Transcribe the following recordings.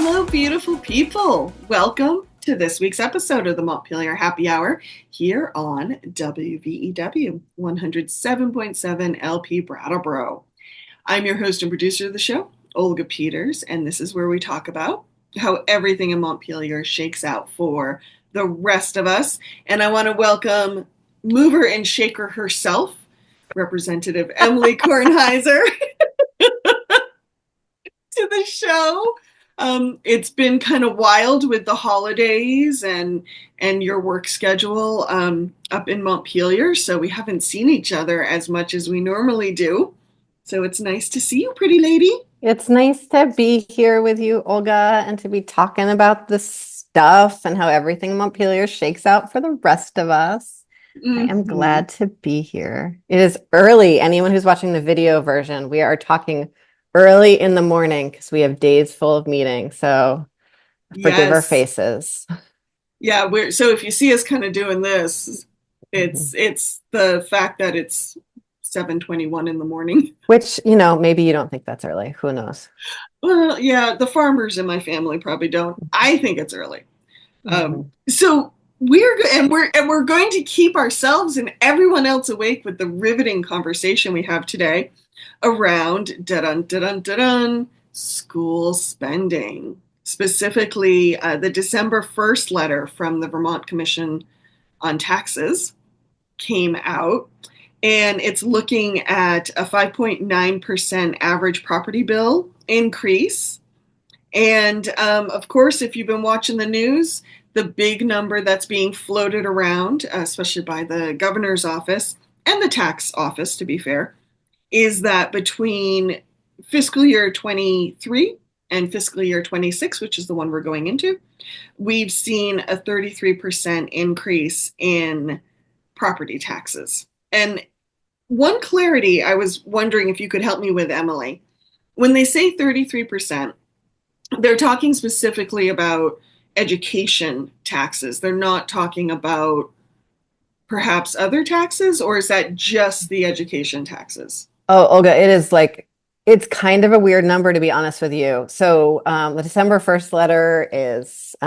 Hello, beautiful people. Welcome to this week's episode of the Montpelier Happy Hour here on WVEW 107.7 LP Brattleboro. I'm your host and producer of the show, Olga Peters, and this is where we talk about how everything in Montpelier shakes out for the rest of us. And I want to welcome mover and shaker herself, Representative Emilie Kornheiser, to the show. It's been kind of wild with the holidays and your work schedule up in Montpelier, so we haven't seen each other as much as we normally do. So it's nice to see you, pretty lady. It's nice to be here with you, Olga, and to be talking about the stuff and how everything in Montpelier shakes out for the rest of us. I am glad to be here. It is early. Anyone who's watching the video version, we are talking early in the morning because we have days full of meetings. So forgive our faces. Yeah, so if you see us kind of doing this, it's the fact that it's 7:21 in the morning. Which, maybe you don't think that's early. Who knows? Well, yeah, the farmers in my family probably don't. I think it's early. So we're going to keep ourselves and everyone else awake with the riveting conversation we have today around school spending, specifically the December 1st letter from the Vermont Commission on Taxes came out, and it's looking at a 5.9% average property bill increase. And of course, if you've been watching the news, the big number that's being floated around, especially by the governor's office and the tax office, to be fair, is that between fiscal year 23 and fiscal year 26, which is the one we're going into, we've seen a 33% increase in property taxes. And one clarity I was wondering if you could help me with, Emilie. When they say 33%, they're talking specifically about education taxes. They're not talking about perhaps other taxes, or is that just the education taxes? Oh, Olga, it's kind of a weird number, to be honest with you. So the December 1st letter is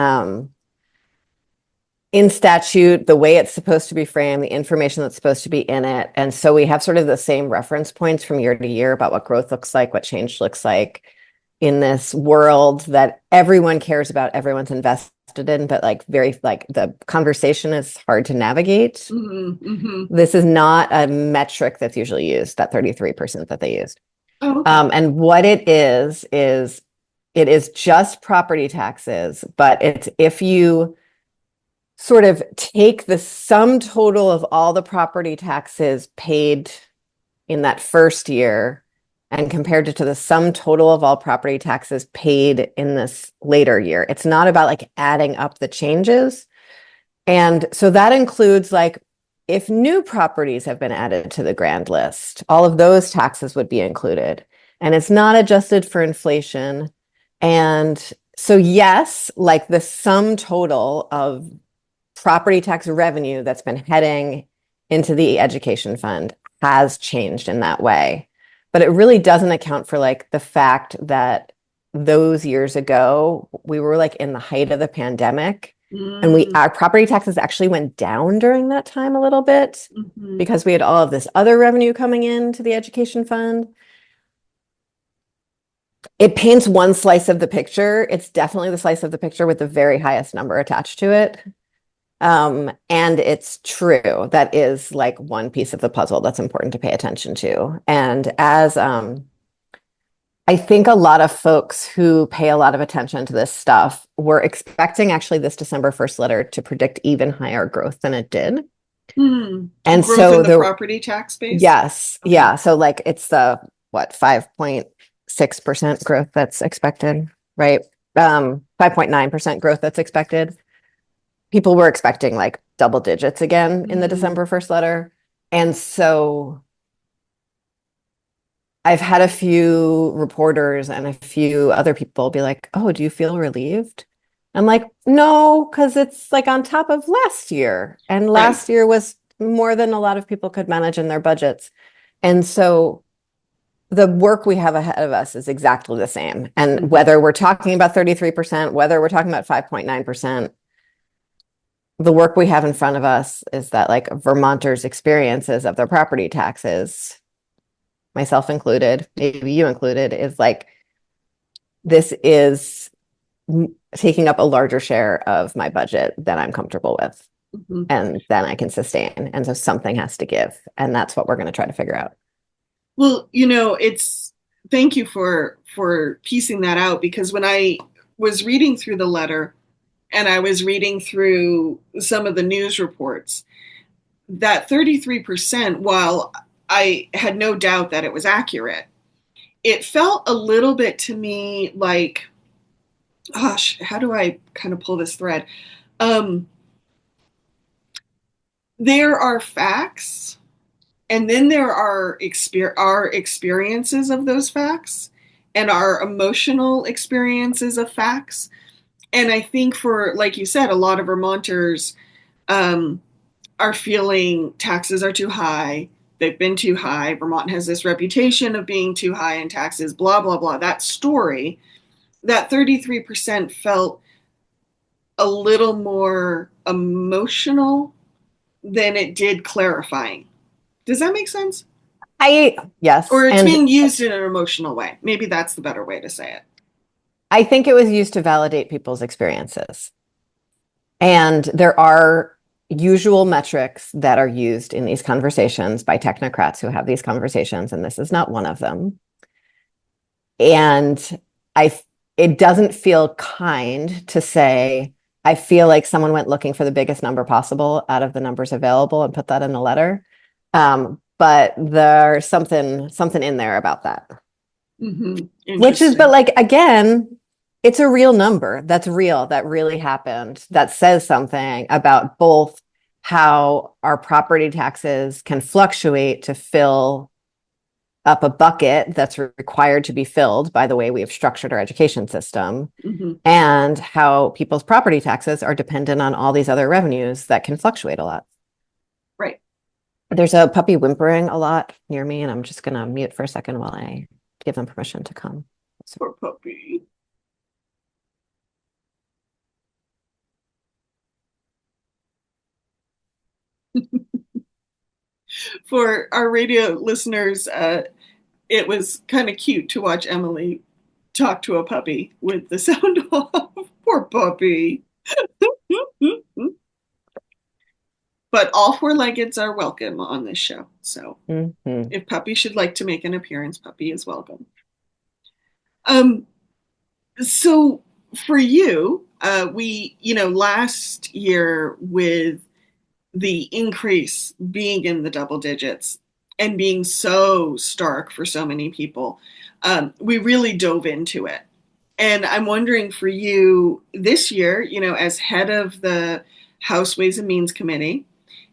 in statute, the way it's supposed to be framed, the information that's supposed to be in it. And so we have sort of the same reference points from year to year about what growth looks like, what change looks like in this world that everyone cares about, everyone's invested in, but the conversation is hard to navigate. This is not a metric that's usually used, that 33% that they used. Oh, okay. And what it is it is just property taxes, but it's if you sort of take the sum total of all the property taxes paid in that first year and compared it to the sum total of all property taxes paid in this later year. It's not about adding up the changes. And so that includes if new properties have been added to the grand list, all of those taxes would be included. And it's not adjusted for inflation. And so yes, the sum total of property tax revenue that's been heading into the education fund has changed in that way. But it really doesn't account for the fact that those years ago, we were in the height of the pandemic. And our property taxes actually went down during that time a little bit because we had all of this other revenue coming into the education fund. It paints one slice of the picture. It's definitely the slice of the picture with the very highest number attached to it. And it's true. That is one piece of the puzzle that's important to pay attention to. And as I think a lot of folks who pay a lot of attention to this stuff were expecting actually this December 1st letter to predict even higher growth than it did. And growth so in the property tax base? Yes. Okay. Yeah. So it's the 5.6% growth that's expected, right? 5.9% growth that's expected. People were expecting double digits again in the December 1st letter. And so I've had a few reporters and a few other people be like, oh, do you feel relieved? I'm like, no, because it's on top of last year. And last year was more than a lot of people could manage in their budgets. And so the work we have ahead of us is exactly the same. And whether we're talking about 33%, whether we're talking about 5.9%, the work we have in front of us is that like Vermonters' experiences of their property taxes, myself included, maybe you included, is like, this is taking up a larger share of my budget than I'm comfortable with. And then I can sustain. And so something has to give. And that's what we're going to try to figure out. Well, thank you for piecing that out, because when I was reading through the letter and I was reading through some of the news reports, that 33%, while I had no doubt that it was accurate, it felt a little bit to me like, gosh, how do I kind of pull this thread? There are facts, and then there are our experiences of those facts and our emotional experiences of facts. And I think for, like you said, a lot of Vermonters are feeling taxes are too high. They've been too high. Vermont has this reputation of being too high in taxes, blah, blah, blah. That story, that 33% felt a little more emotional than it did clarifying. Does that make sense? Yes. Or it's And being used in an emotional way. Maybe that's the better way to say it. I think it was used to validate people's experiences. And there are usual metrics that are used in these conversations by technocrats who have these conversations, and this is not one of them. And it doesn't feel kind to say, I feel like someone went looking for the biggest number possible out of the numbers available and put that in the letter. But there's something in there about that. Which is, but like, again, it's a real number that's real, that really happened, that says something about both how our property taxes can fluctuate to fill up a bucket that's required to be filled by the way we have structured our education system, and how people's property taxes are dependent on all these other revenues that can fluctuate a lot. Right. There's a puppy whimpering a lot near me, and I'm just going to mute for a second while I give them permission to come. Poor puppy. For our radio listeners, it was kind of cute to watch Emilie talk to a puppy with the sound off. Poor puppy. But all four-leggeds are welcome on this show. So if Puppy should like to make an appearance, Puppy is welcome. So for you, we, last year with the increase being in the double digits and being so stark for so many people, we really dove into it. And I'm wondering for you this year, as head of the House Ways and Means Committee,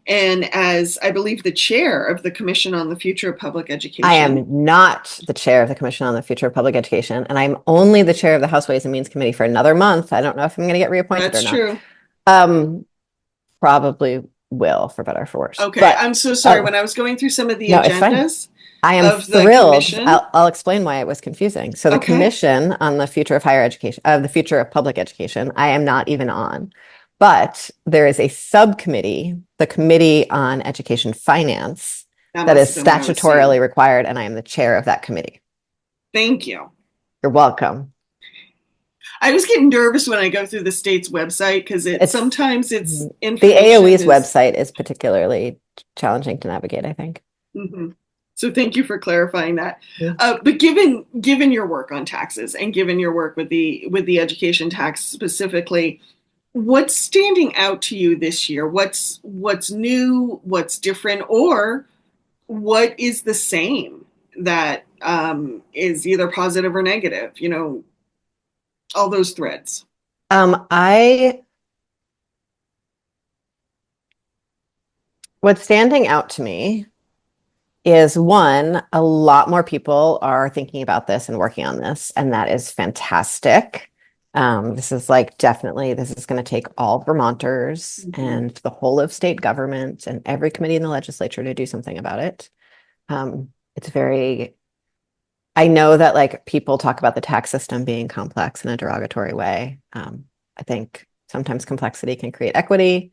and as I believe the chair of the Commission on the Future of Public Education. I am not the chair of the Commission on the Future of Public Education, and I'm only the chair of the House Ways and Means Committee for another month. I don't know if I'm going to get reappointed or not. That's true. Probably will, for better or for worse. Okay, but I'm so sorry. When I was going through some of the agendas, I am thrilled. I'll explain why it was confusing. So the Commission on the Future of Higher Education, the Future of Public Education, I am not even on. But there is a subcommittee, the Committee on Education Finance, that is statutorily required, and I am the chair of that committee. Thank you. You're welcome. I was getting nervous when I go through the state's website because sometimes it's the AOE's website is particularly challenging to navigate, I think. So thank you for clarifying that. But given your work on taxes and given your work with the education tax specifically, what's standing out to you this year? What's new? What's different? Or what is the same that is either positive or negative? All those threads. What's standing out to me is, one, a lot more people are thinking about this and working on this, and that is fantastic. This is this is going to take all Vermonters and the whole of state government and every committee in the legislature to do something about it. It's very I know that like people talk about the tax system being complex in a derogatory way. I think sometimes complexity can create equity.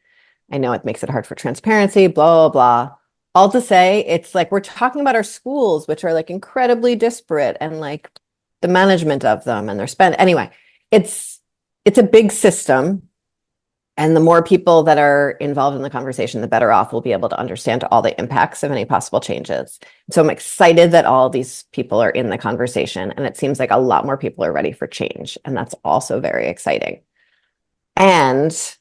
I know it makes it hard for transparency, blah, blah, blah. All to say, it's like we're talking about our schools, which are like incredibly disparate and like the management of them and their spend. Anyway, it's a big system. And the more people that are involved in the conversation, the better off we'll be able to understand all the impacts of any possible changes. So I'm excited that all these people are in the conversation, and it seems like a lot more people are ready for change. And that's also very exciting. And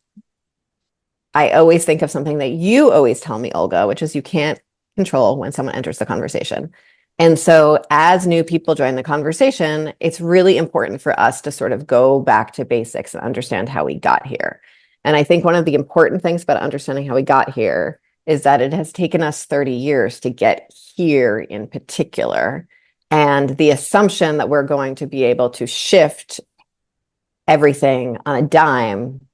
I always think of something that you always tell me, Olga, which is you can't control when someone enters the conversation. And so as new people join the conversation, it's really important for us to sort of go back to basics and understand how we got here. And I think one of the important things about understanding how we got here is that it has taken us 30 years to get here in particular. And the assumption that we're going to be able to shift everything on a dime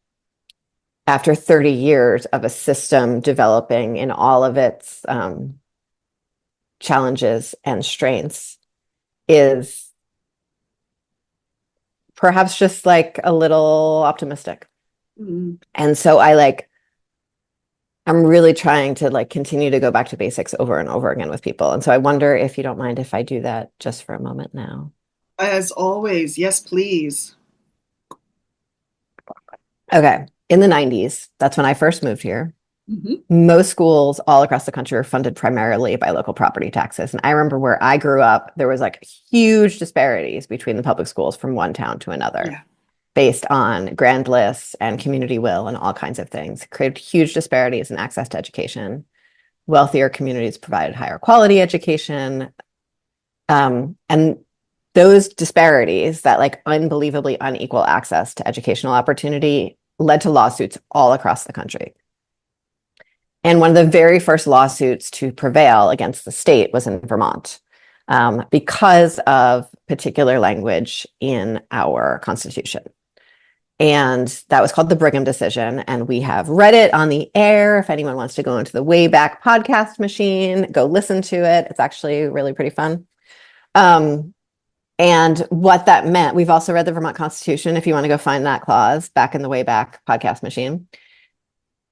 after 30 years of a system developing in all of its challenges and strengths is perhaps just like a little optimistic. Mm-hmm. And so I'm really trying to like continue to go back to basics over and over again with people. And so I wonder if you don't mind if I do that just for a moment now. As always, yes, please. Okay. In the 90s, that's when I first moved here. Mm-hmm. Most schools all across the country are funded primarily by local property taxes. And I remember where I grew up, there was like huge disparities between the public schools from one town to another. Yeah. Based on grand lists and community will and all kinds of things. It created huge disparities in access to education. Wealthier communities provided higher quality education. And those disparities, that like unbelievably unequal access to educational opportunity, led to lawsuits all across the country. And one of the very first lawsuits to prevail against the state was in Vermont because of particular language in our Constitution. And that was called the Brigham decision. And we have read it on the air. If anyone wants to go into the Wayback Podcast machine, go listen to it. It's actually really pretty fun. And what that meant, we've also read the Vermont Constitution, if you want to go find that clause back in the Wayback Podcast machine.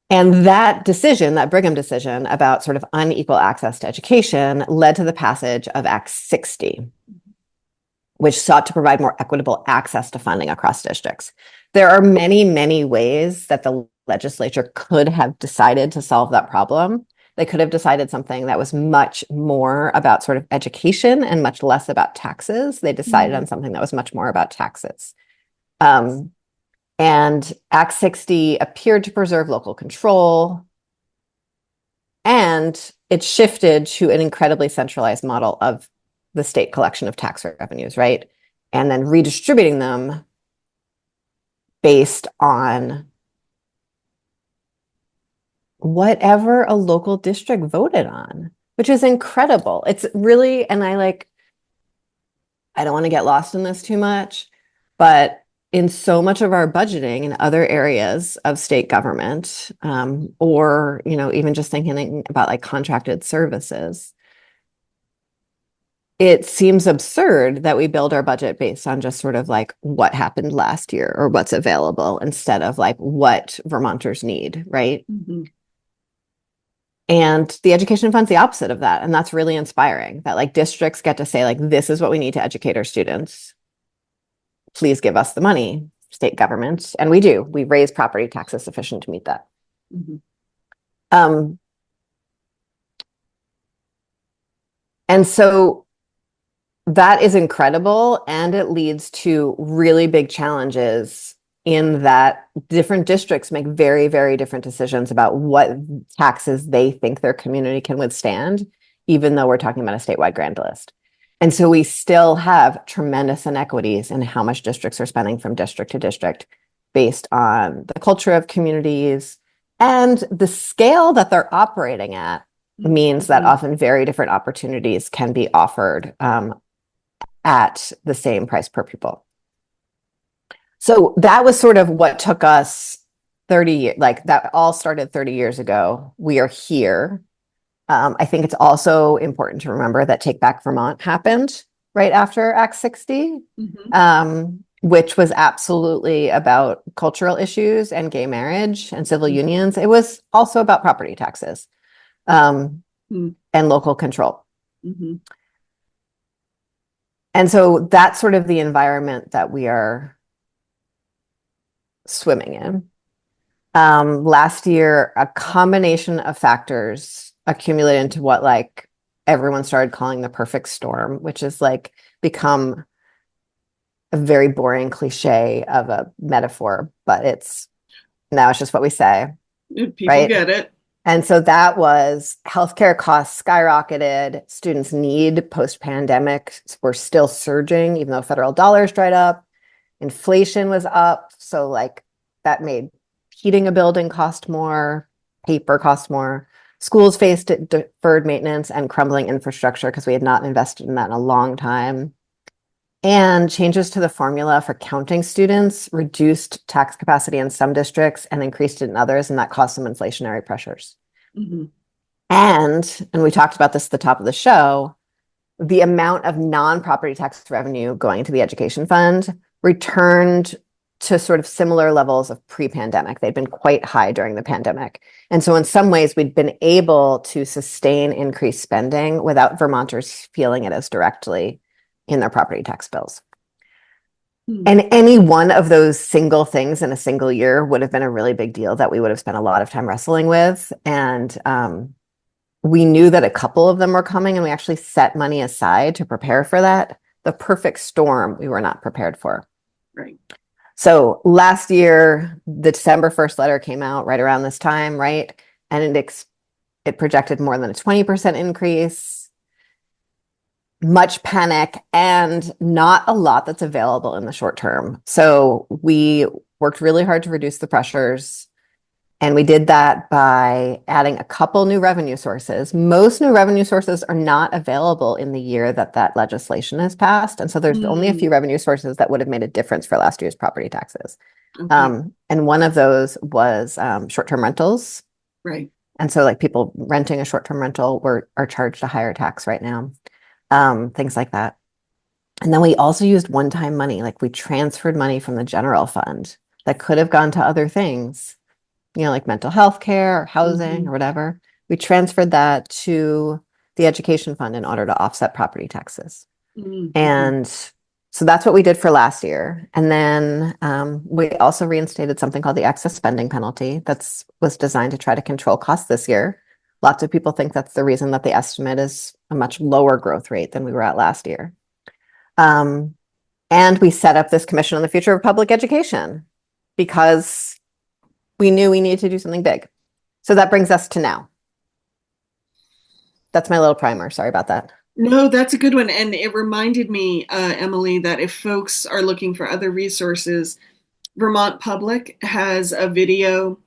And that decision, that Brigham decision about sort of unequal access to education led to the passage of Act 60, which sought to provide more equitable access to funding across districts. There are many, many ways that the legislature could have decided to solve that problem. They could have decided something that was much more about sort of education and much less about taxes. They decided on something that was much more about taxes. And Act 60 appeared to preserve local control, and it shifted to an incredibly centralized model of the state collection of tax revenues, right? And then redistributing them based on whatever a local district voted on, which is incredible. It's really, and I don't want to get lost in this too much, but in so much of our budgeting in other areas of state government, or, even just thinking about like contracted services, it seems absurd that we build our budget based on just sort of like what happened last year or what's available instead of like what Vermonters need, right? Mm-hmm. And the education fund's the opposite of that. And that's really inspiring that like districts get to say like, this is what we need to educate our students. Please give us the money, state governments. And we do. We raise property taxes sufficient to meet that. Mm-hmm. And so that is incredible. And it leads to really big challenges in that different districts make very, very different decisions about what taxes they think their community can withstand, even though we're talking about a statewide grand list. And so we still have tremendous inequities in how much districts are spending from district to district based on the culture of communities and the scale that they're operating at means that often very different opportunities can be offered at the same price per pupil. So that was sort of what took us 30 years, like that all started 30 years ago. We are here. I think it's also important to remember that Take Back Vermont happened right after Act 60, Mm-hmm. which was absolutely about cultural issues and gay marriage and civil Mm-hmm. unions. It was also about property taxes um, and local control. Mm-hmm. And so that's sort of the environment that we are swimming in. Last year, a combination of factors accumulated into what like everyone started calling the perfect storm, which is like become a very boring cliche of a metaphor, but it's now it's just what we say, People right? get it. And so that was healthcare costs skyrocketed, students' need post-pandemic were still surging, even though federal dollars dried up. Inflation was up, so like that made heating a building cost more, paper cost more. Schools faced deferred maintenance and crumbling infrastructure because we had not invested in that in a long time. And changes to the formula for counting students reduced tax capacity in some districts and increased it in others, and that caused some inflationary pressures. Mm-hmm. And we talked about this at the top of the show, the amount of non-property tax revenue going to the education fund returned to sort of similar levels of pre-pandemic. They'd been quite high during the pandemic. And so in some ways, we'd been able to sustain increased spending without Vermonters feeling it as directly in their property tax bills. Mm-hmm. And any one of those single things in a single year would have been a really big deal that we would have spent a lot of time wrestling with. And we knew that a couple of them were coming, and we actually set money aside to prepare for that. The perfect storm we were not prepared for. Right. So last year, the December 1st letter came out right around this time, right? And it projected more than a 20% increase, much panic, and not a lot that's available in the short term. So we worked really hard to reduce the pressures. And we did that by adding a couple new revenue sources. Most new revenue sources are not available in the year that that legislation has passed. And so there's only a few revenue sources that would have made a difference for last year's property taxes. Okay. And one of those was short-term rentals. Right. And so like people renting a short-term rental are charged a higher tax right now, things like that. And then we also used one-time money, like we transferred money from the general fund that could have gone to other things, like mental health care or housing or whatever. We transferred that to the education fund in order to offset property taxes. Mm-hmm. And so that's what we did for last year. And then we also reinstated something called the excess spending penalty that was designed to try to control costs this year. Lots of people think that's the reason that the estimate is a much lower growth rate than we were at last year. And we set up this Commission on the Future of Public Education because we knew we needed to do something big. So that brings us to now. That's my little primer. Sorry about that. No, that's a good one. And it reminded me, Emilie, that if folks are looking for other resources, Vermont Public has a video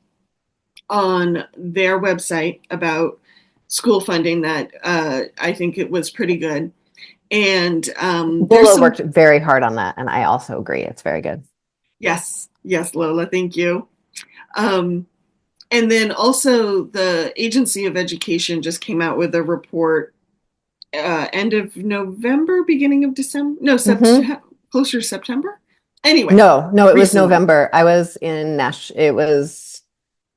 on their website about school funding that I think it was pretty good. And there's Lola some. worked very hard on that, and I also agree. It's very good. Yes, yes, Lola, thank you. Um, and then also the Agency of Education just came out with a report end of November, beginning of December. No, closer to September. Anyway, No, it was recently. November. I was in Nash. It was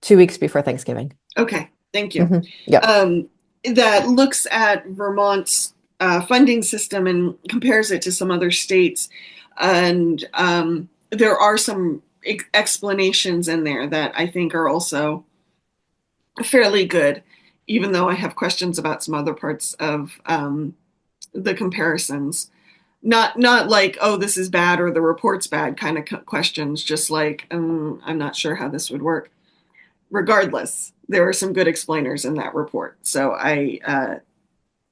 2 weeks before Thanksgiving. Okay, thank you. Yep. That looks at Vermont's funding system and compares it to some other states. And there are some explanations in there that I think are also fairly good, even though I have questions about some other parts of the comparisons. Not like, oh, this is bad or the report's bad kind of questions, just like, I'm not sure how this would work. Regardless, there are some good explainers in that report. So I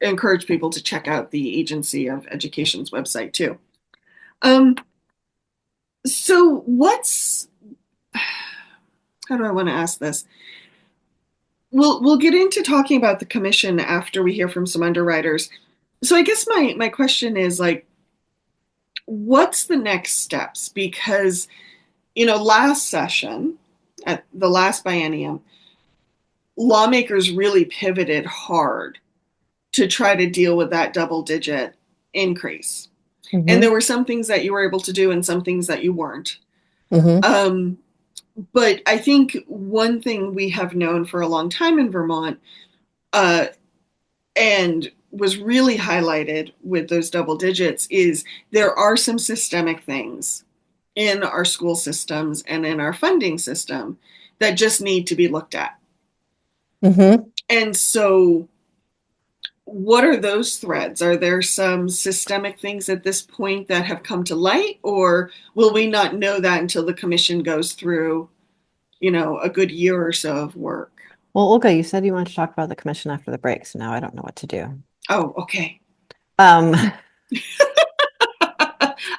encourage people to check out the Agency of Education's website too. So how do I want to ask this? We'll get into talking about the commission after we hear from some underwriters. So I guess my question is like, what's the next steps? Because, last session, at the last biennium, lawmakers really pivoted hard to try to deal with that double-digit increase. And there Mm-hmm. were some things that you were able to do and some things that you weren't. Mm-hmm. Um, but I think one thing we have known for a long time in Vermont, uh, and was really highlighted with those double digits, is there are some systemic things in our school systems and in our funding system that just need to be looked at. Mm-hmm. And so, what are those threads? Are there some systemic things at this point that have come to light, or will we not know that until the commission goes through, a good year or so of work? Well, Olga, you said you wanted to talk about the commission after the break, so now I don't know what to do. Oh, okay. Um,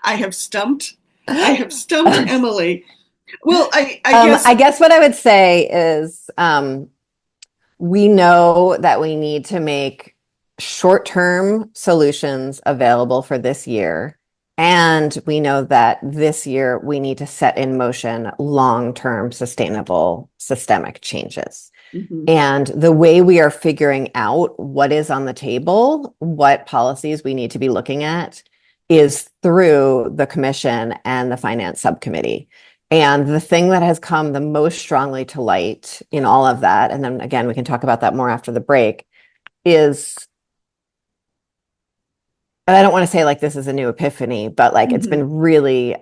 I have stumped. I have stumped Emilie. Well, I guess. I guess what I would say is we know that we need to make short-term solutions available for this year. And we know that this year we need to set in motion long-term sustainable systemic changes. Mhm, And the way we are figuring out what is on the table, what policies we need to be looking at, is through the commission and the finance subcommittee. And the thing that has come the most strongly to light in all of that, and then again, we can talk about that more after the break, is, and I don't want to say like this is a new epiphany, but like it's mhm, been really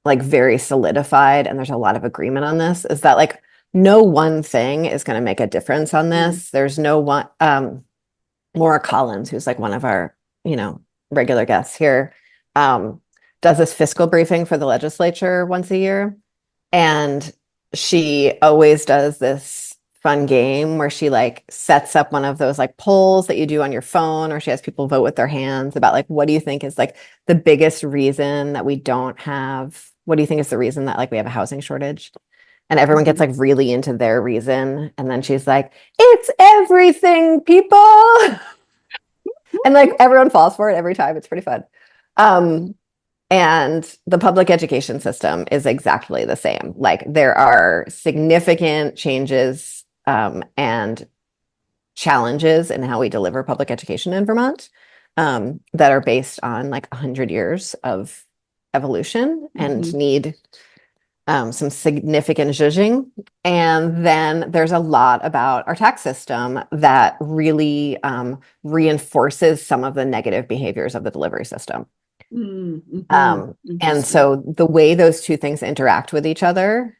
like very solidified, and there's a lot of agreement on this, is that like no one thing is going to make a difference on mhm, this. There's no one, Laura Collins, who's like one of our, regular guests here, um, does this fiscal briefing for the legislature once a year. And she always does this fun game where she like sets up one of those like polls that you do on your phone, or she has people vote with their hands about like, what do you think is like the biggest reason that we don't have, what do you think is the reason that like we have a housing shortage? And everyone gets mhm. like really into their reason. And then she's like, it's everything, people. And like everyone falls for it every time. It's pretty fun. Um, and the public education system is exactly the same. Like there are significant changes and challenges in how we deliver public education in Vermont that are based on like 100 years of evolution and Mhm, need some significant zhuzhing. And then there's a lot about our tax system that really reinforces some of the negative behaviors of the delivery system. mhm. And Interesting. so the way those two things interact with each other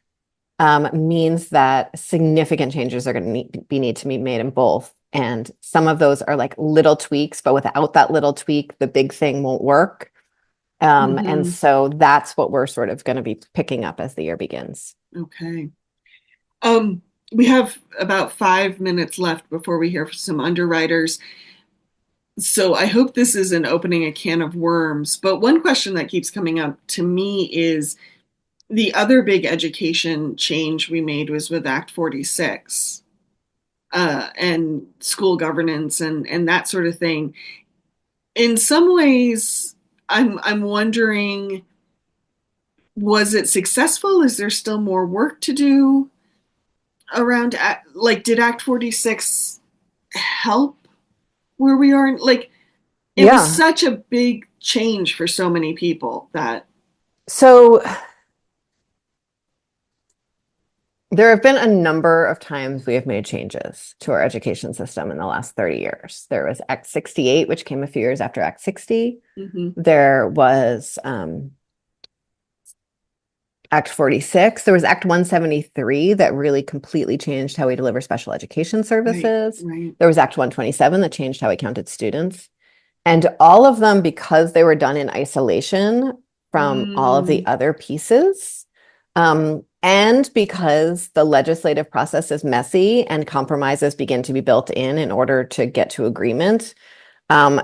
means that significant changes are going to need to be made in both. And some of those are like little tweaks, but without that little tweak, the big thing won't work. And Mhm. so that's what we're sort of going to be picking up as the year begins. Okay. Um, we have about 5 minutes left before we hear from some underwriters. So I hope this isn't opening a can of worms. But one question that keeps coming up to me is the other big education change we made was with Act 46, and school governance and that sort of thing. In some ways, I'm wondering, was it successful? Is there still more work to do around like did Act 46 help where we are? Like it was Yeah. such a big change for so many people that. So there have been a number of times we have made changes to our education system in the last 30 years. There was Act 68, which came a few years after Act 60. Mhm, There was Act 46. There was Act 173 that really completely changed how we deliver special education right, services. right. There was Act 127 that changed how we counted students. And all of them, because they were done in isolation from all of the Mm, other pieces, and because the legislative process is messy and compromises begin to be built in order to get to agreement, um,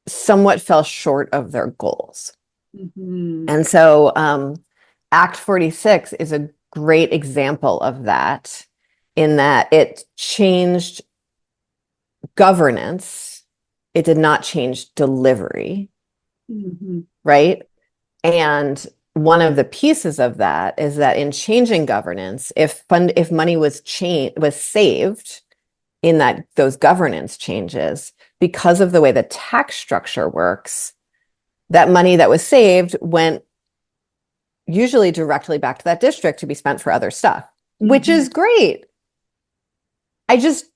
somewhat fell short of their goals. mhm, And so Act 46 is a great example of that, in that it changed governance. It did not change delivery, mhm, right? And one of the pieces of that is that in changing governance, if money was saved in that those governance changes, because of the way the tax structure works, that money that was saved went usually directly back to that district to be spent for other stuff, which is great. I just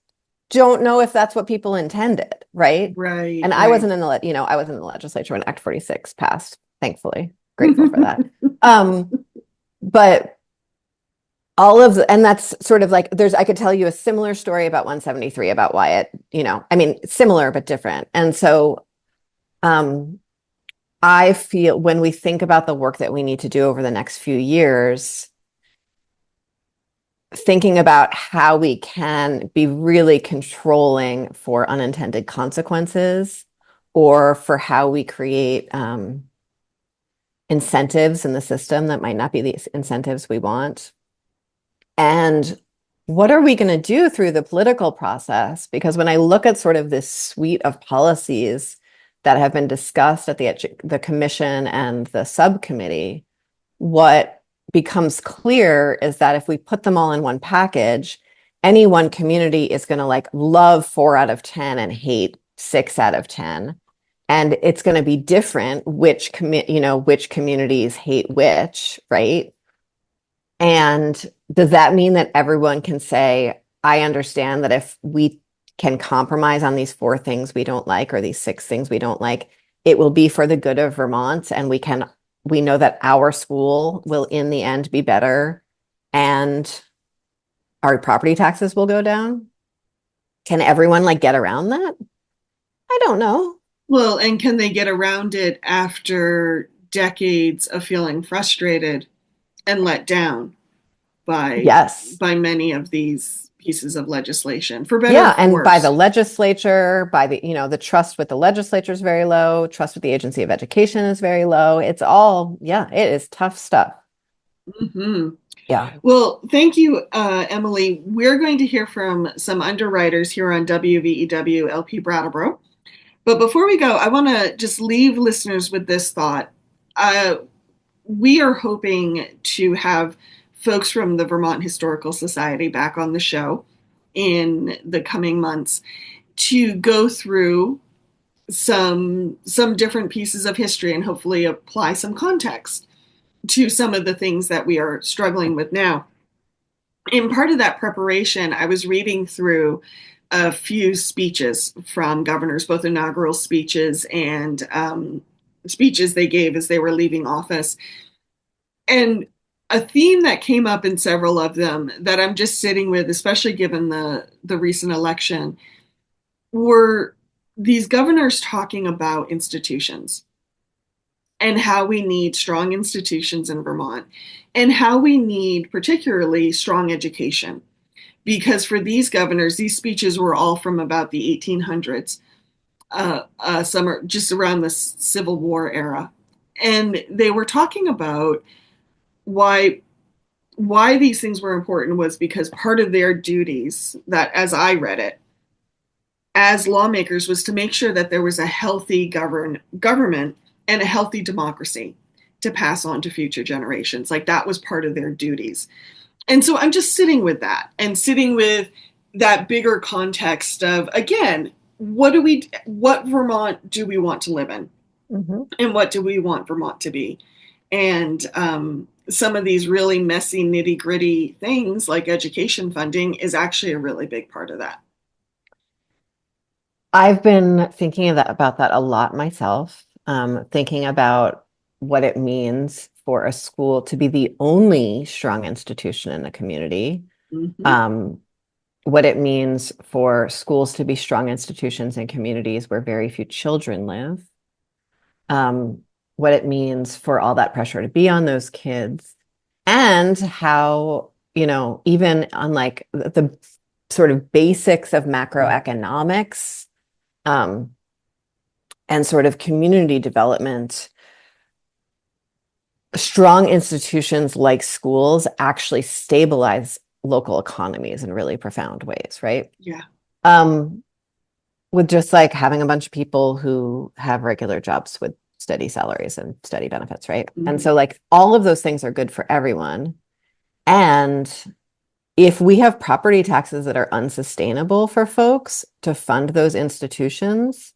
don't know if that's what people intended, right? Right, And I right. wasn't in I was in the legislature when Act 46 passed, thankfully. Grateful for that. But all of and that's sort of like I could tell you a similar story about 173 about why I mean, similar but different. And so I feel when we think about the work that we need to do over the next few years, thinking about how we can be really controlling for unintended consequences or for how we create incentives in the system that might not be the incentives we want. And what are we going to do through the political process? Because when I look at sort of this suite of policies that have been discussed at the commission and the subcommittee, what becomes clear is that if we put them all in one package, any one community is going to like love 4 out of 10 and hate 6 out of 10. And it's going to be different which communities hate which, right? And does that mean that everyone can say, I understand that if we can compromise on these 4 things we don't like, or these 6 things we don't like, it will be for the good of Vermont, and we know that our school will in the end be better and our property taxes will go down? Can everyone like get around that? I don't know. Well, and can they get around it after decades of feeling frustrated and let down by Yes. many of these pieces of legislation, for better or Yeah, for and by the worse? legislature, by the trust with the legislature is very low, trust with the Agency of Education is very low. It's all, yeah, it is tough stuff. Mm-hmm. Yeah. Well, thank you, Emilie. We're going to hear from some underwriters here on WVEW LP Brattleboro. But before we go, I want to just leave listeners with this thought. We are hoping to have folks from the Vermont Historical Society back on the show in the coming months to go through some different pieces of history and hopefully apply some context to some of the things that we are struggling with now. In part of that preparation, I was reading through a few speeches from governors, both inaugural speeches and speeches they gave as they were leaving office. And a theme that came up in several of them that I'm just sitting with, especially given the recent election, were these governors talking about institutions and how we need strong institutions in Vermont and how we need particularly strong education. Because for these governors, these speeches were all from about the 1800s, some are just around the Civil War era. And they were talking about why these things were important was because part of their duties, that as I read it, as lawmakers, was to make sure that there was a healthy government and a healthy democracy to pass on to future generations. Like that was part of their duties. And so I'm just sitting with that and sitting with that bigger context of, again, what Vermont do we want to live in? Mm-hmm. And what do we want Vermont to be? And some of these really messy, nitty gritty things like education funding is actually a really big part of that. I've been thinking about that a lot myself, thinking about what it means for a school to be the only strong institution in a community, Mm-hmm. what it means for schools to be strong institutions in communities where very few children live, what it means for all that pressure to be on those kids, and how, even on like the sort of basics of macroeconomics, and sort of community development, strong institutions like schools actually stabilize local economies in really profound ways, right? Yeah. With just like having a bunch of people who have regular jobs with steady salaries and steady benefits, right? Mm-hmm. And so like all of those things are good for everyone. And if we have property taxes that are unsustainable for folks to fund those institutions,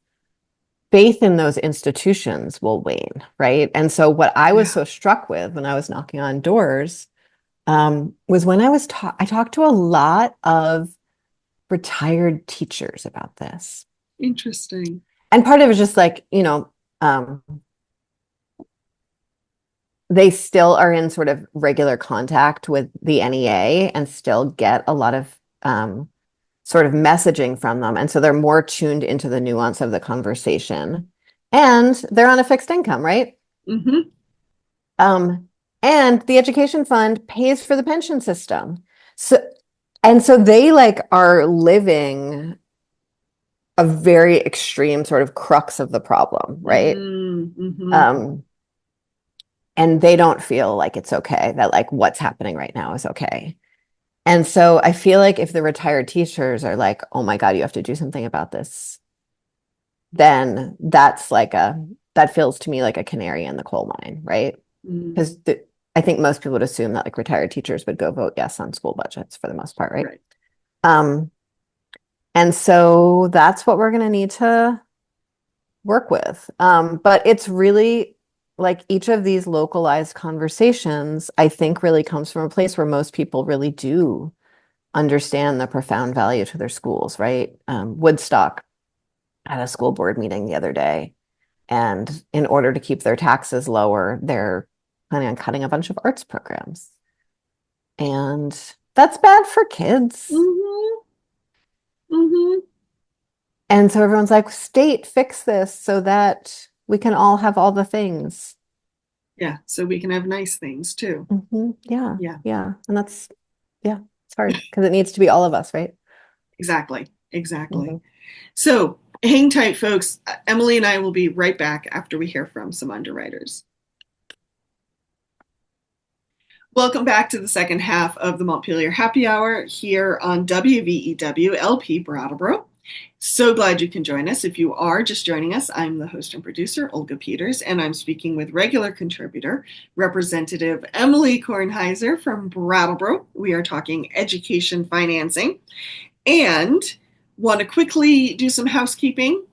faith in those institutions will wane, right? And so what I was so struck with when I was knocking on doors was when I talked to a lot of retired teachers about this. Interesting. And part of it was just like, they still are in sort of regular contact with the NEA and still get a lot of sort of messaging from them. And so they're more tuned into the nuance of the conversation. And they're on a fixed income, right? Mm-hmm. And the education fund pays for the pension system. So they like are living a very extreme sort of crux of the problem, right? Mm-hmm. And they don't feel like it's okay, that like what's happening right now is okay. And so I feel like if the retired teachers are like, oh my God, you have to do something about this, then that feels to me like a canary in the coal mine, right? Because I think most people would assume that like retired teachers would go vote yes on school budgets for the most part, right? And so that's what we're going to need to work with. But it's really like each of these localized conversations, I think really comes from a place where most people really do understand the profound value to their schools, right? Woodstock had a school board meeting the other day, and in order to keep their taxes lower, they're planning on cutting a bunch of arts programs. And that's bad for kids. Mm-hmm. Mm-hmm. And so everyone's like, state, fix this so that we can all have all the things. Yeah, so we can have nice things too. Mm-hmm. Yeah. Yeah. Yeah. And it's hard because it needs to be all of us, right? Exactly. Exactly. Mm-hmm. So hang tight, folks. Emilie and I will be right back after we hear from some underwriters. Welcome back to the second half of the Montpelier Happy Hour here on WVEW LP Brattleboro. So glad you can join us. If you are just joining us, I'm the host and producer, Olga Peters, and I'm speaking with regular contributor, Representative Emilie Kornheiser from Brattleboro. We are talking education financing and want to quickly do some housekeeping.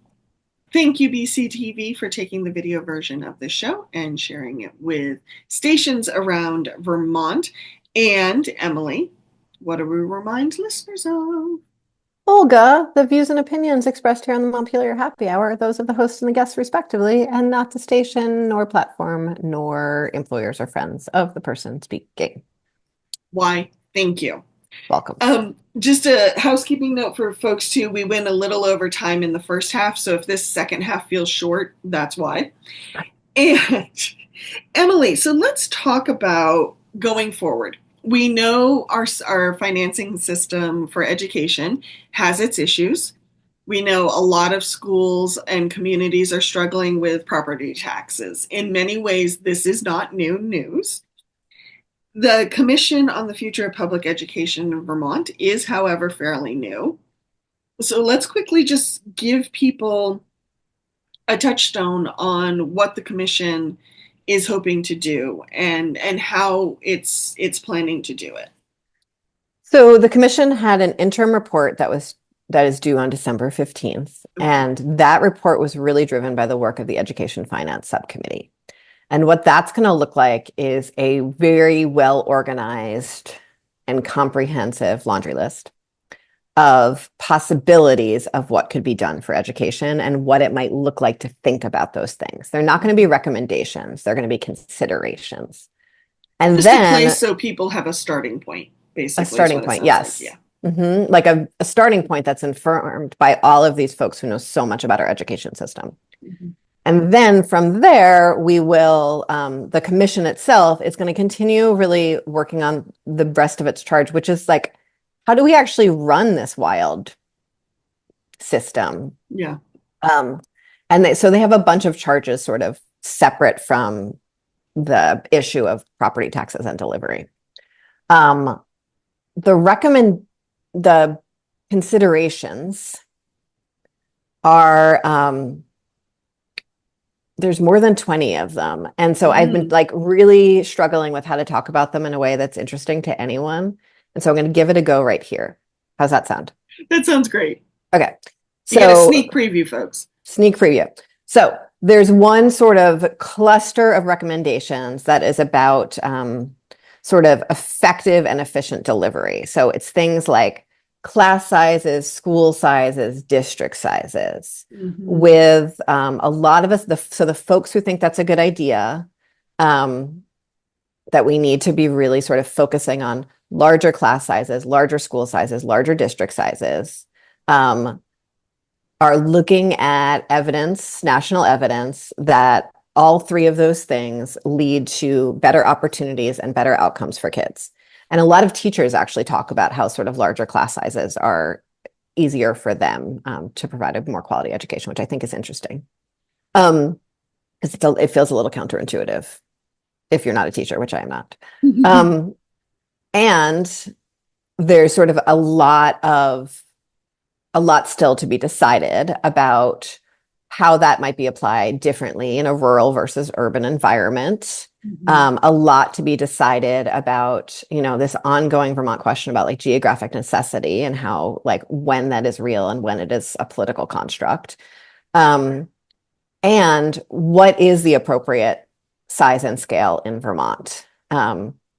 Thank you, BCTV, for taking the video version of this show and sharing it with stations around Vermont. And Emilie, what do we remind listeners of? Olga, the views and opinions expressed here on the Montpelier Happy Hour are those of the host and the guests respectively, and not the station, nor platform, nor employers or friends of the person speaking. Why, thank you. Welcome. Just a housekeeping note for folks too. We went a little over time in the first half, so if this second half feels short, that's why. And Emilie, so let's talk about going forward. We know our financing system for education has its issues. We know a lot of schools and communities are struggling with property taxes. In many ways, this is not new news. The Commission on the Future of Public Education in Vermont is, however, fairly new. So let's quickly just give people a touchstone on what the Commission is hoping to do and how it's planning to do it. So the commission had an interim report that is due on December 15th. Okay. And that report was really driven by the work of the Education Finance Subcommittee. And what that's going to look like is a very well organized and comprehensive laundry list of possibilities of what could be done for education and what it might look like to think about those things. They're not going to be recommendations, they're going to be considerations. And just then a place so people have a starting point, basically. A starting point, yes. Like. Yeah. Mm-hmm. Like a starting point that's informed by all of these folks who know so much about our education system. Mm-hmm. And then from there, we will, the commission itself is going to continue really working on the rest of its charge, which is like, how do we actually run this wild system? Yeah. So they have a bunch of charges sort of separate from the issue of property taxes and delivery. The considerations are, there's more than 20 of them. And so I've been like really struggling with how to talk about them in a way that's interesting to anyone. And so I'm going to give it a go right here. How's that sound? That sounds great. Okay. You get a So sneak preview, folks. sneak preview. So there's one sort of cluster of recommendations that is about sort of effective and efficient delivery. So it's things like class sizes, school sizes, district sizes. With a lot of us, so the folks who think that's a good idea, that we need to be really sort of focusing on larger class sizes, larger school sizes, larger district sizes, are looking at evidence, national evidence, that all three of those things lead to better opportunities and better outcomes for kids. And a lot of teachers actually talk about how sort of larger class sizes are easier for them to provide a more quality education, which I think is interesting. Because it feels a little counterintuitive if you're not a teacher, which I am not. And there's sort of a lot still to be decided about how that might be applied differently in a rural versus urban environment. A lot to be decided about, this ongoing Vermont question about like geographic necessity and how, like, when that is real and when it is a political construct. And what is the appropriate size and scale in Vermont?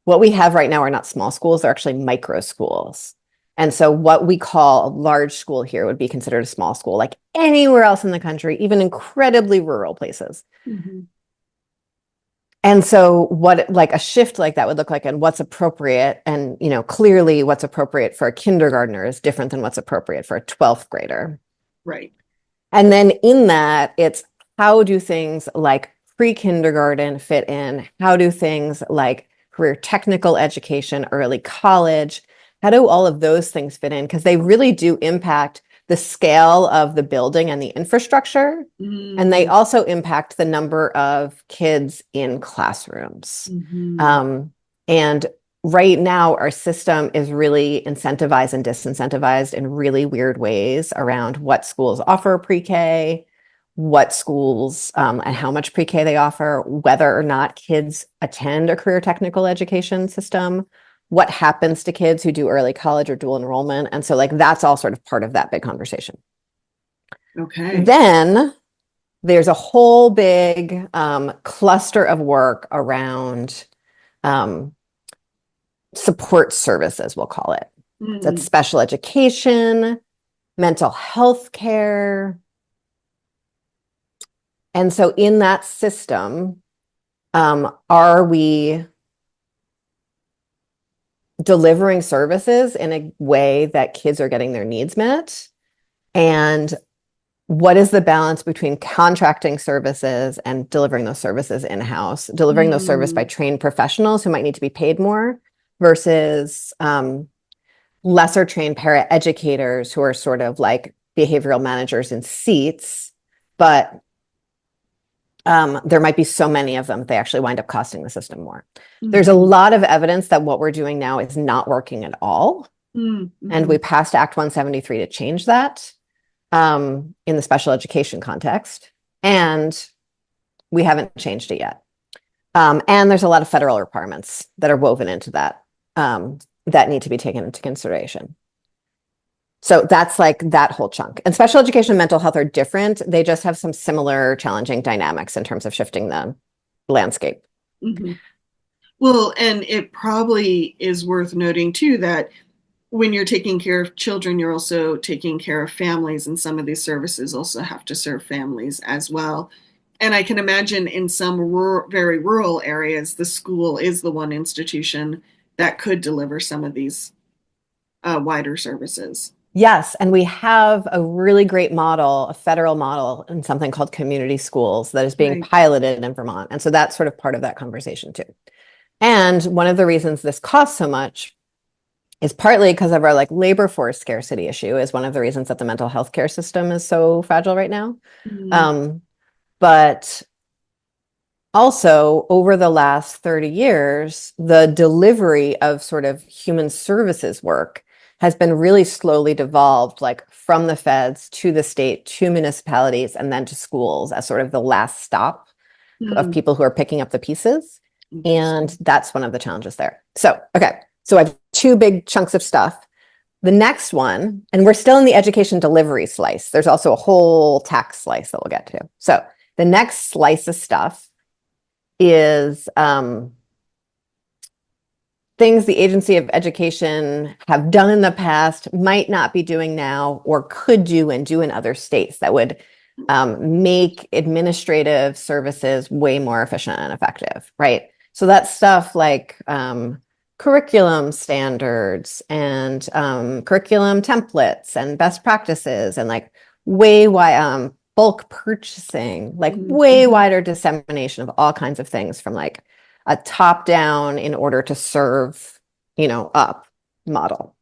What we have right now are not small schools, they're actually micro schools. And so what we call a large school here would be considered a small school, like anywhere else in the country, even incredibly rural places. And so what like a shift like that would look like, and what's appropriate, and clearly what's appropriate for a kindergartner is different than what's appropriate for a 12th grader. Right. And then in that, it's how do things like pre-kindergarten fit in? How do things like career technical education, early college, how do all of those things fit in? Because they really do impact the scale of the building and the infrastructure. And they also impact the number of kids in classrooms. And right now, our system is really incentivized and disincentivized in really weird ways around what schools offer pre-K, what schools and how much pre-K they offer, whether or not kids attend a career technical education system, what happens to kids who do early college or dual enrollment. And so like that's all sort of part of that big conversation. Okay. Then there's a whole big cluster of work around support services, we'll call it. That's special education, mental health care. And so in that system, are we delivering services in a way that kids are getting their needs met? And what is the balance between contracting services and delivering those services in-house, delivering those services by trained professionals who might need to be paid more versus lesser trained paraeducators who are sort of like behavioral managers in seats, but there might be so many of them, they actually wind up costing the system more. There's a lot of evidence that what we're doing now is not working at all. And we passed Act 173 to change that in the special education context. And we haven't changed it yet. And there's a lot of federal requirements that are woven into that that need to be taken into consideration. So that's like that whole chunk. And special education and mental health are different. They just have some similar challenging dynamics in terms of shifting the landscape. Well, and it probably is worth noting too that when you're taking care of children, you're also taking care of families, and some of these services also have to serve families as well. And I can imagine in some very rural areas, the school is the one institution that could deliver some of these wider services. Yes, and we have a really great model, a federal model, in something called community schools that is being piloted in Vermont. And so that's sort of part of that conversation too. And one of the reasons this costs so much is partly because of our like labor force scarcity issue, is one of the reasons that the mental health care system is so fragile right now. But also, over the last 30 years, the delivery of sort of human services work has been really slowly devolved, like from the feds to the state, to municipalities, and then to schools as sort of the last stop of people who are picking up the pieces. And that's one of the challenges there. So, okay. So I've two big chunks of stuff. The next one, and we're still in the education delivery slice. There's also a whole tax slice that we'll get to. So the next slice of stuff is things the Agency of Education have done in the past, might not be doing now, or could do and do in other states that would make administrative services way more efficient and effective, right? So that's stuff like curriculum standards and curriculum templates and best practices and like bulk purchasing, like way wider dissemination of all kinds of things from like a top down in order to serve, up model.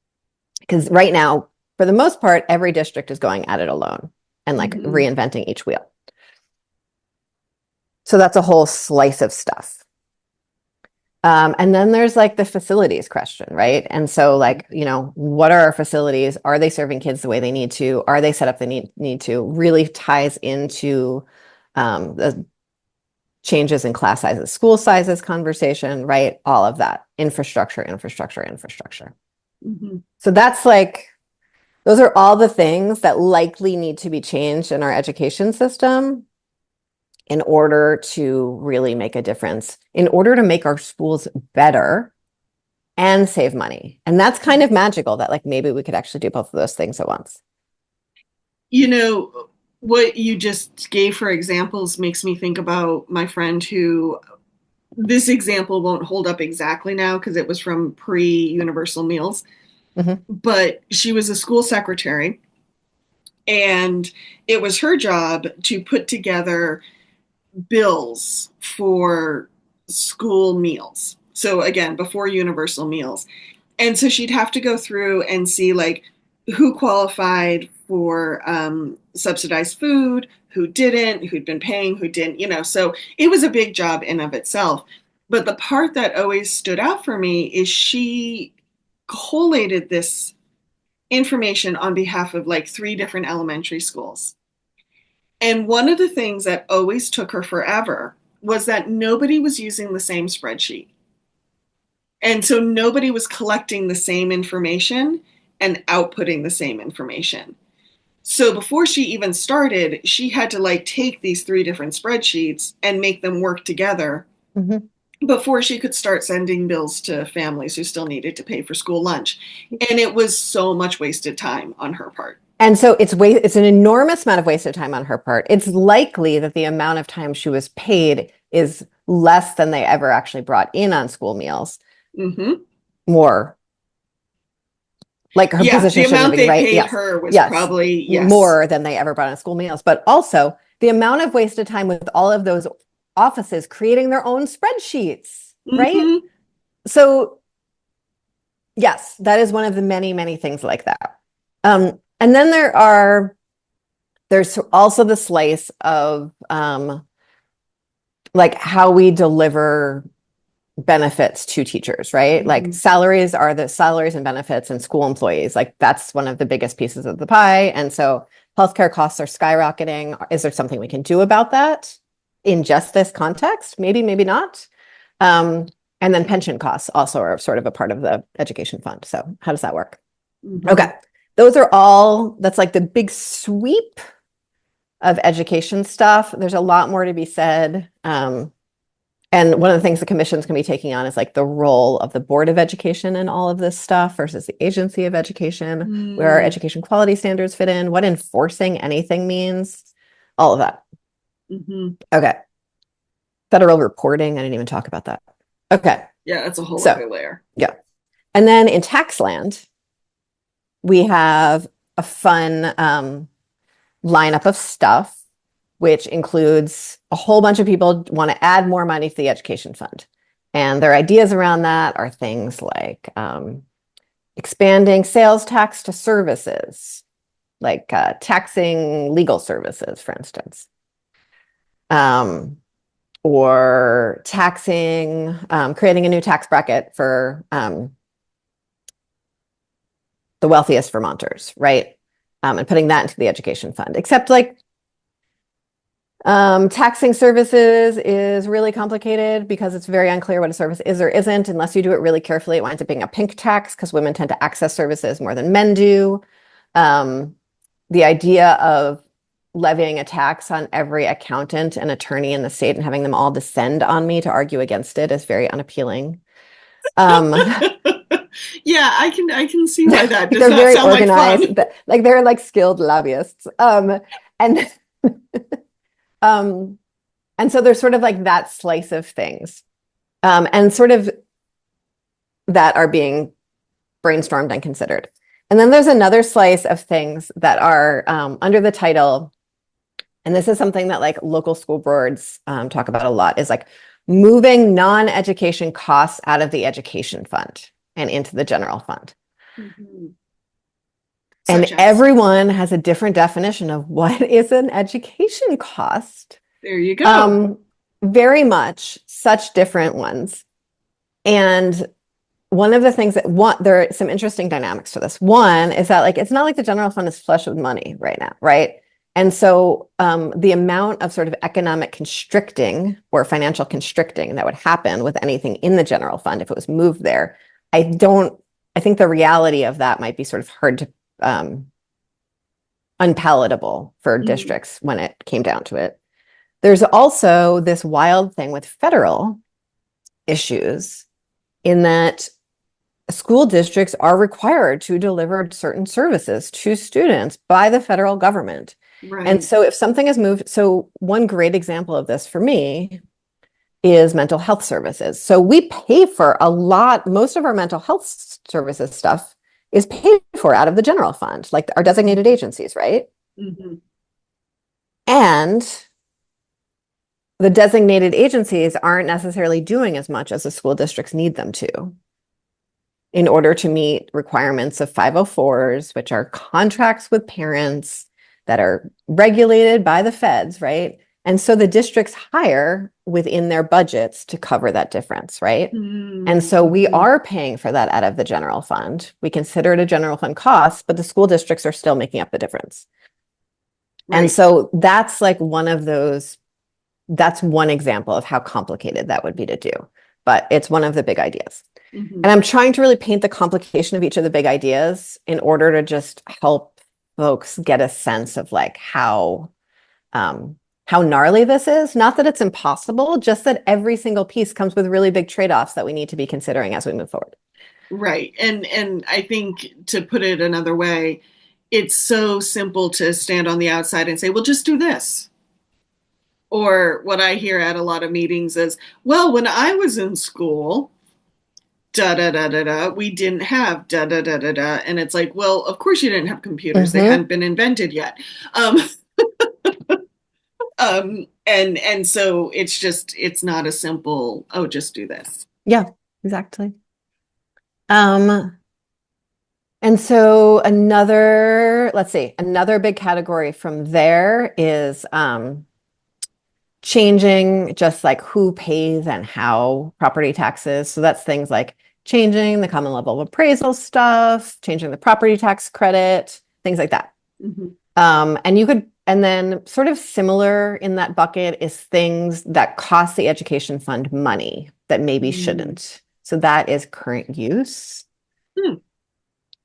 Because right now, for the most part, every district is going at it alone and like reinventing each wheel. So that's a whole slice of stuff. And then there's like the facilities question, right? And so like, what are our facilities? Are they serving kids the way they need to? Are they set up the need to? Really ties into the changes in class sizes, school sizes conversation, right? All of that. Infrastructure. So that's like, those are all the things that likely need to be changed in our education system in order to really make a difference, in order to make our schools better and save money. And that's kind of magical that like maybe we could actually do both of those things at once. What you just gave for examples makes me think about my friend who, this example won't hold up exactly now because it was from pre-universal meals, but she was a school secretary and it was her job to put together bills for school meals. So again, before universal meals. And so she'd have to go through and see like who qualified for subsidized food, who didn't, who'd been paying, who didn't, so it was a big job in of itself. But the part that always stood out for me is she collated this information on behalf of like 3 different elementary schools. And one of the things that always took her forever was that nobody was using the same spreadsheet. And so nobody was collecting the same information and outputting the same information. So before she even started, she had to like take these 3 different spreadsheets and make them work together before she could start sending bills to families who still needed to pay for school lunch. And it was so much wasted time on her part. And so it's an enormous amount of wasted time on her part. It's likely that the amount of time she was paid is less than they ever actually brought in on school meals. More. Like her position the amount they right? paid her was probably more than they ever brought on school meals. But also the amount of wasted time with all of those offices creating their own spreadsheets, right? So yes, that is one of the many, many things like that. And then there's also the slice of like how we deliver benefits to teachers, right? Like salaries are the salaries and benefits and school employees. Like that's one of the biggest pieces of the pie. And so healthcare costs are skyrocketing. Is there something we can do about that in just this context? Maybe, maybe not. And then pension costs also are sort of a part of the education fund. So how does that work? Okay. Those are all, that's like the big sweep of education stuff. There's a lot more to be said. And one of the things the commission's going to be taking on is like the role of the Board of Education in all of this stuff versus the Agency of Education, where our education quality standards fit in, what enforcing anything means, all of that. Okay. Federal reporting, I didn't even talk about that. Okay. Yeah, that's a whole other layer. Yeah. And then in tax land, we have a fun lineup of stuff, which includes a whole bunch of people want to add more money to the education fund. And their ideas around that are things like expanding sales tax to services, like taxing legal services, for instance. Or taxing, creating a new tax bracket for the wealthiest Vermonters, right? And putting that into the education fund. Except like, Taxing services is really complicated because it's very unclear what a service is or isn't. Unless you do it really carefully, it winds up being a pink tax because women tend to access services more than men do. The idea of levying a tax on every accountant and attorney in the state and having them all descend on me to argue against it is very unappealing. Yeah, I can see why that does They're not very sound like organized, fun. but like they're like skilled lobbyists. And um, and so there's sort of like that slice of things, and sort of that are being brainstormed and considered. And then there's another slice of things that are under the title, and this is something that like local school boards talk about a lot, is like moving non-education costs out of the education fund and into the general fund. Mhm. And Such as, everyone has a different definition of what is an education cost. there you go. Very much such different ones. And one of the things there are some interesting dynamics to this. One is that like it's not like the general fund is flush with money right now, right? And so the amount of sort of economic constricting or financial constricting that would happen with anything in the general fund if it was moved there, I think the reality of that might be sort of hard to unpalatable for Mhm. districts when it came down to it. There's also this wild thing with federal issues in that school districts are required to deliver certain services to students by the federal government. And Right. so if something is moved, so one great example of this for me is mental health services. So we pay for a lot, most of our mental health services stuff is paid for out of the general fund, like our designated agencies, right? Mhm. And the designated agencies aren't necessarily doing as much as the school districts need them to in order to meet requirements of 504s, which are contracts with parents that are regulated by the feds, right? And so the districts hire within their budgets to cover that difference, right? And so we Mhm. are paying for that out of the general fund. We consider it a general fund cost, but the school districts are still making up the difference. And Right. so that's like one of those, that's one example of how complicated that would be to do, but it's one of the big ideas. Mhm. And I'm trying to really paint the complication of each of the big ideas in order to just help folks get a sense of like how gnarly this is. Not that it's impossible, just that every single piece comes with really big trade-offs that we need to be considering as we move forward. Right. And I think, to put it another way, it's so simple to stand on the outside and say, "Well, just do this." Or what I hear at a lot of meetings is, "Well, when I was in school, da da da da da, we didn't have da da da da da." And it's like, well, of course you didn't have computers. They Mm-hmm. hadn't been invented yet. Um, and so it's not a simple, oh, just do this. Yeah, exactly. Um, and so let's see, another big category from there is changing just like who pays and how property taxes. So that's things like changing the common level of appraisal stuff, changing the property tax credit, things like that. Mhm. And then sort of similar in that bucket is things that cost the education fund money that maybe Mm. shouldn't. So that is current use. Hmm.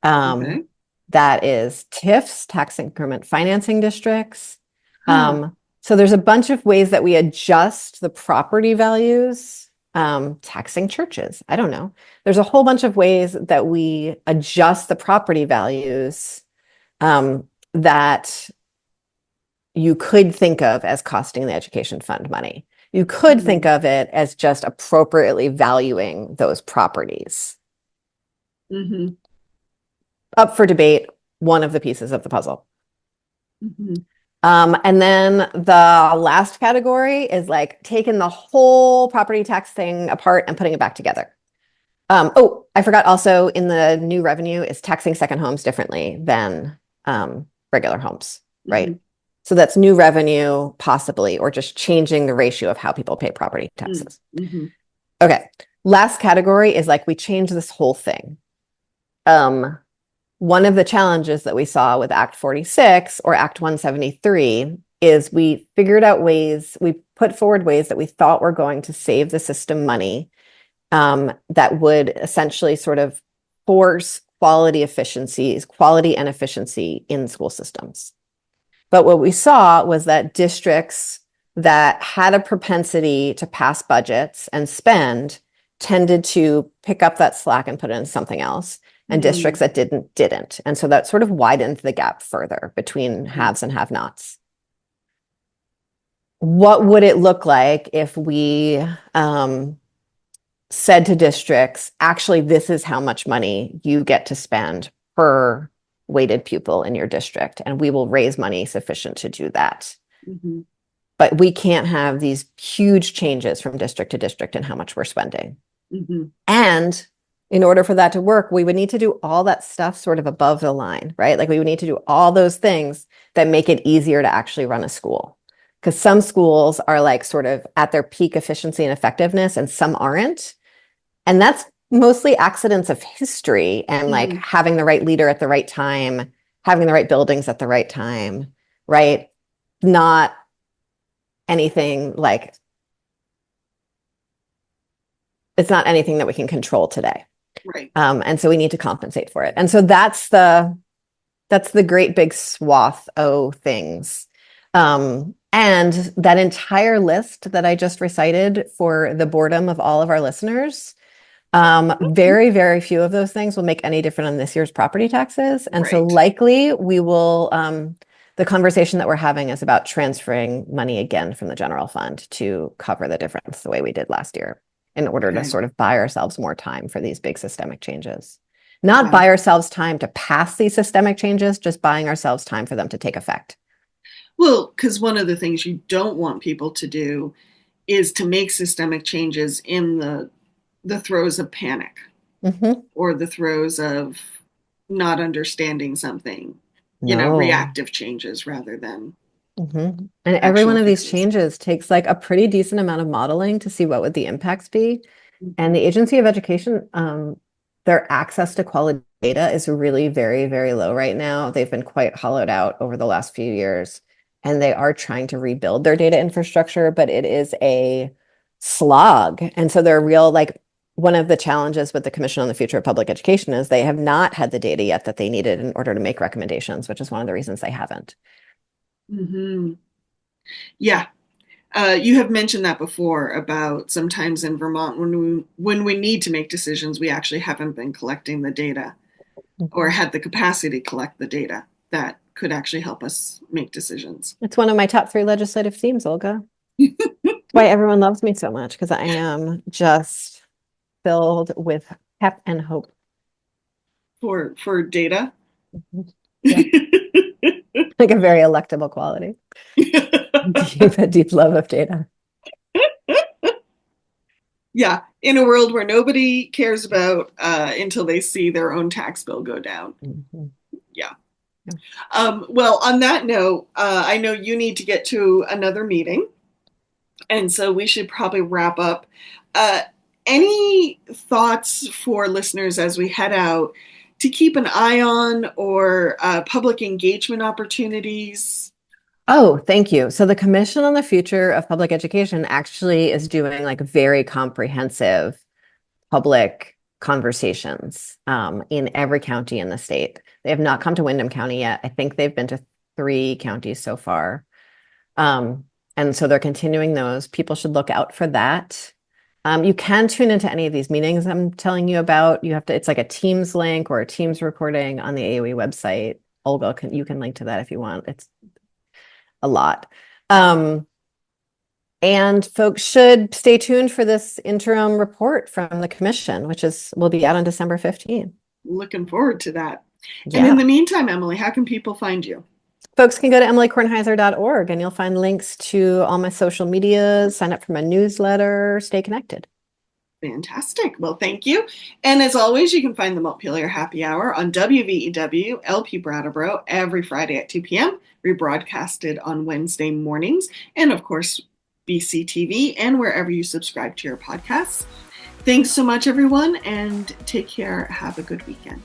Um, Okay. that is TIFs, tax increment financing districts. Huh. So there's a bunch of ways that we adjust the property values, taxing churches. I don't know. There's a whole bunch of ways that we adjust the property values that you could think of as costing the education fund money. You could think Hmm. of it as just appropriately valuing those properties. Hmm. Up for debate, one of the pieces of the puzzle. Hmm. And then the last category is like taking the whole property tax thing apart and putting it back together. Oh, I forgot also in the new revenue is taxing second homes differently than regular homes, Hmm. right? So that's new revenue possibly, or just changing the ratio of how people pay property taxes. Hmm. Okay, last category is like we change this whole thing. One of the challenges that we saw with Act 46 or Act 173 is we put forward ways that we thought were going to save the system money, that would essentially sort of force quality and efficiency in school systems. But what we saw was that districts that had a propensity to pass budgets and spend tended to pick up that slack and put it in something else, and districts that didn't. And so that sort of widened the gap further between haves and have-nots. What would it look like if we said to districts, actually, this is how much money you get to spend per weighted pupil in your district, and we will raise money sufficient to do that. Mm-hmm. But we can't have these huge changes from district to district in how much we're spending. Mm-hmm. And in order for that to work, we would need to do all that stuff sort of above the line, right? Like we would need to do all those things that make it easier to actually run a school. Because some schools are like sort of at their peak efficiency and effectiveness, and some aren't. And that's mostly accidents of history and like having the right leader at the right time, having the right buildings at the right time, right? Not anything like, it's not anything that we can control today. Right. And so we need to compensate for it. And so that's the great big swath of things. And that entire list that I just recited for the boredom of all of our listeners, very, very few of those things will make any difference on this year's property taxes. And so likely we will, the conversation that we're having is about transferring money again from the general fund to cover the difference the way we did last year, in order to sort of buy ourselves more time for these big systemic changes. Not buy ourselves time to pass these systemic changes, just buying ourselves time for them to take effect. Well, because one of the things you don't want people to do is to make systemic changes in the throes of panic, or the throes of not understanding something, reactive changes rather than. And every one of these changes takes like a pretty decent amount of modeling to see what would the impacts be. And the Agency of Education, their access to quality data is really very, very low right now. They've been quite hollowed out over the last few years, and they are trying to rebuild their data infrastructure, but it is a slog. And so they're real, like, one of the challenges with the Commission on the Future of Public Education is they have not had the data yet that they needed in order to make recommendations, which is one of the reasons they haven't. Yeah. You have mentioned that before about sometimes in Vermont when we need to make decisions, we actually haven't been collecting the data or had the capacity to collect the data that could actually help us make decisions. It's one of my top 3 legislative themes, Olga. Why everyone loves me so much, because I am just filled with pep and hope. For data? Yeah. Like a very electable quality. A deep love of data. Yeah, in a world where nobody cares about until they see their own tax bill go down. Yeah. Well, on that note, I know you need to get to another meeting, and so we should probably wrap up. Any thoughts for listeners as we head out to keep an eye on, or public engagement opportunities? Oh, thank you. So the Commission on the Future of Public Education actually is doing like very comprehensive public conversations in every county in the state. They have not come to Windham County yet. I think they've been to 3 counties so far. And so they're continuing those. People should look out for that. You can tune into any of these meetings I'm telling you about. It's like a Teams link or a Teams recording on the AOE website. Olga, you can link to that if you want. It's a lot. And folks should stay tuned for this interim report from the commission, which will be out on December 15th. Looking forward to that. Yeah. And in the meantime, Emilie, how can people find you? Folks can go to emiliekornheiser.org and you'll find links to all my social medias, sign up for my newsletter, stay connected. Fantastic. Well, thank you. And as always, you can find the Montpelier Happy Hour on WVEW LP Brattleboro every Friday at 2 p.m., rebroadcasted on Wednesday mornings, and of course, BCTV and wherever you subscribe to your podcasts. Thanks so much, everyone, and take care. Have a good weekend.